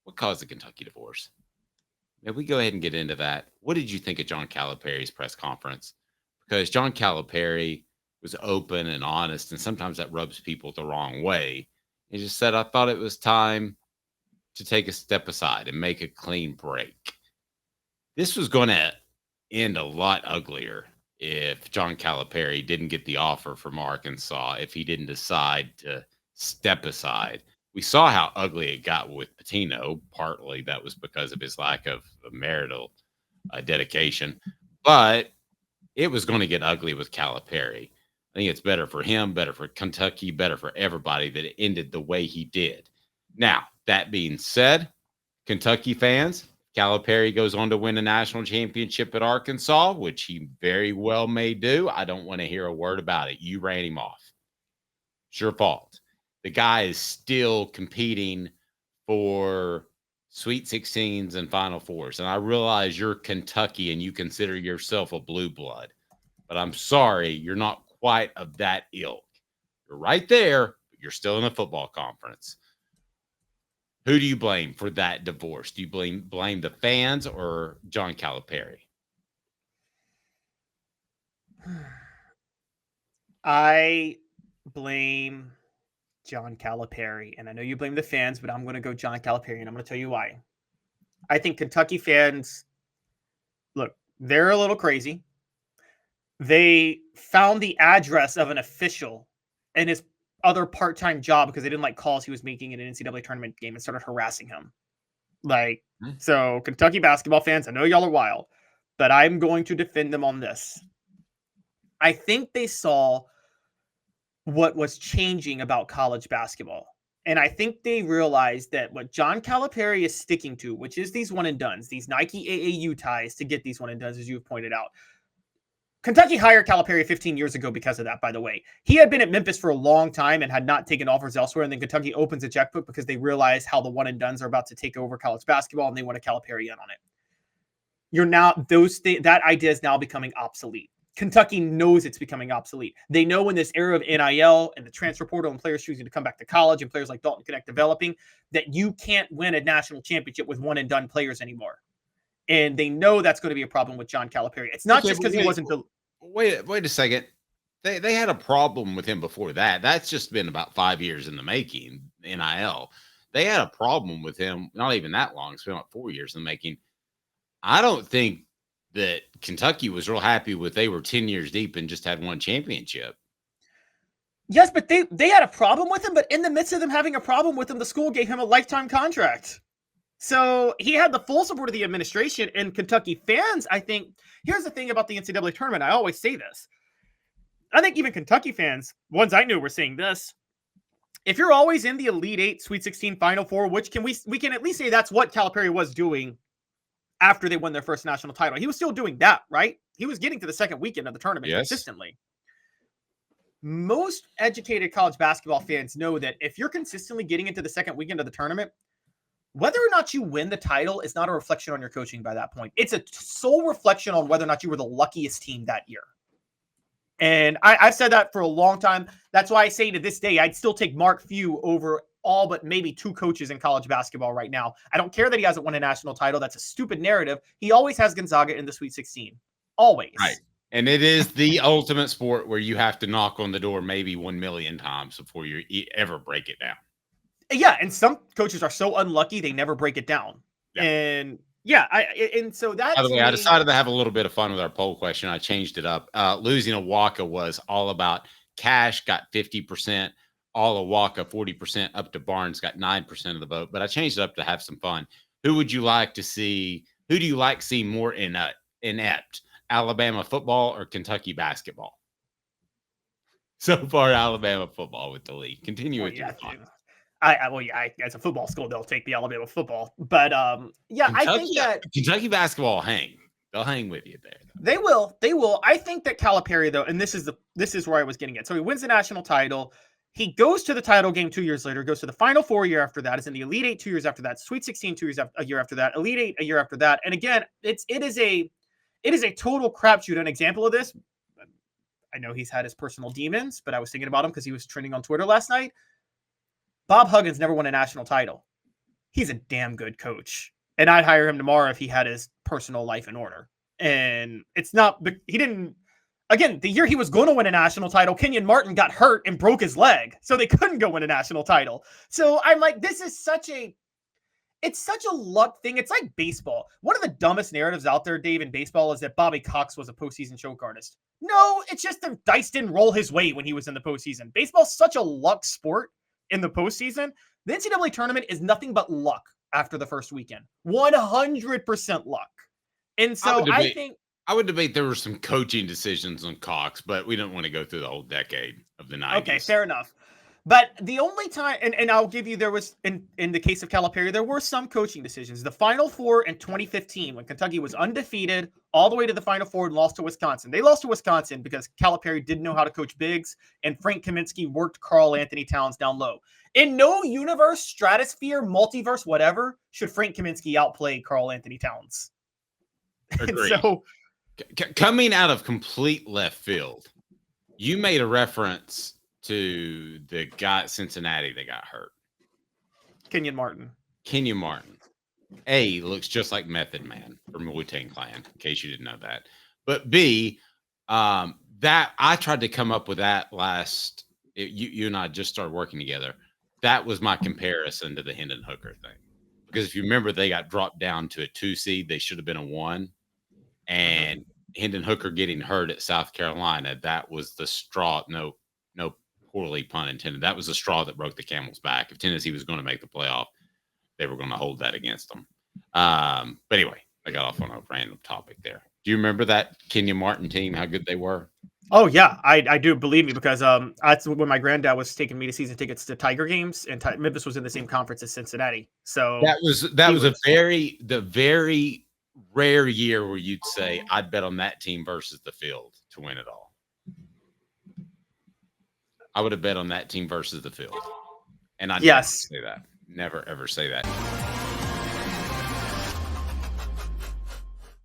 What caused the Kentucky divorce? If we go ahead and get into that, what did you think of John Calipari's press conference? Because John Calipari was open and honest, and sometimes that rubs people the wrong way. He just said, I thought it was time to take a step aside and make a clean break. This was going to end a lot uglier if John Calipari didn't get the offer from Arkansas, if he didn't decide to step aside. We saw how ugly it got with Patino. Partly that was because of his lack of marital dedication, but it was going to get ugly with Calipari. I think it's better for him, better for Kentucky, better for everybody that it ended the way he did. Now, that being said, Kentucky fans, Calipari goes on to win a national championship at Arkansas, which he very well may do. I don't want to hear a word about it. You ran him off. It's your fault. The guy is still competing for Sweet 16s and Final Fours. And I realize you're Kentucky and you consider yourself a blue blood, but I'm sorry, you're not quite of that ilk. You're right there, but you're still in the football conference. Who do you blame for that divorce? Do you blame the fans or John Calipari? I blame John Calipari, and I know you blame the fans, but I'm going to go John Calipari, and I'm going to tell you why. I think Kentucky fans, look, they're a little crazy. They found the address of an official in his other part-time job because they didn't like calls he was making in an NCAA tournament game and started harassing him. So Kentucky basketball fans, I know y'all are wild, but I'm going to defend them on this. I think they saw what was changing about college basketball. And I think they realized that what John Calipari is sticking to, which is these one and dones, these Nike AAU ties to get these one and dones, as you've pointed out. Kentucky hired Calipari 15 years ago because of that, by the way. He had been at Memphis for a long time and had not taken offers elsewhere. And then Kentucky opens a checkbook because they realize how the one and dones are about to take over college basketball and they want a Calipari in on it. That idea is now becoming obsolete. Kentucky knows it's becoming obsolete. They know in this era of NIL and the transfer portal and players choosing to come back to college and players like Dalton Connect developing, that you can't win a national championship with one and done players anymore. And they know that's going to be a problem with John Calipari. It's not just because he wasn't the... Wait a second. They had a problem with him before that. That's just been about 5 years in the making, NIL. They had a problem with him, not even that long. It's been about 4 years in the making. I don't think that Kentucky was real happy with they were 10 years deep and just had one championship. Yes, but they had a problem with him, but in the midst of them having a problem with him, the school gave him a lifetime contract. So he had the full support of the administration and Kentucky fans. I think here's the thing about the NCAA tournament. I always say this. I think even Kentucky fans, ones I knew, were saying this. If you're always in the Elite Eight, Sweet 16, Final Four, which we can at least say that's what Calipari was doing after they won their first national title. He was still doing that, right? He was getting to the second weekend of the tournament consistently. Most educated college basketball fans know that if you're consistently getting into the second weekend of the tournament, whether or not you win the title is not a reflection on your coaching by that point. It's a sole reflection on whether or not you were the luckiest team that year. And I've said that for a long time. That's why I say to this day, I'd still take Mark Few over all but maybe two coaches in college basketball right now. I don't care that he hasn't won a national title. That's a stupid narrative. He always has Gonzaga in the Sweet 16. Always. Right. And it is the ultimate sport where you have to knock on the door maybe 1 million times before you ever break it down. Yeah, and some coaches are so unlucky they never break it down. Yeah. And so that. By the way, I decided to have a little bit of fun with our poll question. I changed it up. Losing a Waka was all about Cash got 50%, all a Waka 40%, up to Barnes got 9% of the vote. But I changed it up to have some fun. Who would you like to see? Who do you like see more inept? Alabama football or Kentucky basketball? So far, Alabama football with the lead. Continue with your comments. As a football school, they'll take the Alabama football. But I think that Kentucky basketball will hang. They'll hang with you there. They will. I think that Calipari, though, and this is where I was getting at. So he wins the national title. He goes to the title game 2 years later, goes to the Final Four a year after that, is in the Elite Eight 2 years after that, Sweet 16 a year after that, Elite Eight a year after that. And again, it is a total crapshoot. An example of this, I know he's had his personal demons, but I was thinking about him because he was trending on Twitter last night. Bob Huggins never won a national title. he's a damn good coach. And I'd hire him tomorrow if he had his personal life in order. And it's not, he didn't, again, the year he was going to win a national title, Kenyon Martin got hurt and broke his leg. So they couldn't go win a national title. So I'm like, this is it's such a luck thing. It's like baseball. One of the dumbest narratives out there, Dave, in baseball is that Bobby Cox was a postseason choke artist. No, it's just the dice didn't roll his way when he was in the postseason. Baseball's such a luck sport in the postseason. The NCAA tournament is nothing but luck after the first weekend. 100% luck. And so I would debate there were some coaching decisions on Cox, but we don't want to go through the whole decade of the 90s. Okay, fair enough. But the only time, and I'll give you, there was, in the case of Calipari, there were some coaching decisions. The Final Four in 2015, when Kentucky was undefeated all the way to the Final Four and lost to Wisconsin. They lost to Wisconsin because Calipari didn't know how to coach bigs, and Frank Kaminsky worked Karl Anthony Towns down low. In no universe, stratosphere, multiverse, whatever, should Frank Kaminsky outplay Karl Anthony Towns. Agreed. So, coming out of complete left field, you made a reference to the guy at Cincinnati that got hurt. Kenyon Martin. A, looks just like Method Man from the Wu-Tang Clan, in case you didn't know that. But B, that I tried to come up with that you and I just started working together. That was my comparison to the Hendon Hooker thing. Because if you remember, they got dropped down to a 2 seed. They should have been a 1. And Hendon Hooker getting hurt at South Carolina, that was the straw. No poorly pun intended. That was the straw that broke the camel's back. If Tennessee was going to make the playoff, they were going to hold that against them. But anyway, I got off on a random topic there. Do you remember that Kenyon Martin team, how good they were? Oh, yeah, I do, believe me, because that's when my granddad was taking me to season tickets to Tiger games, and Memphis was in the same conference as Cincinnati. So that was the very rare year where you'd say, I'd bet on that team versus the field to win it all. I would have bet on that team versus the field. And I never say that. Never, ever say that.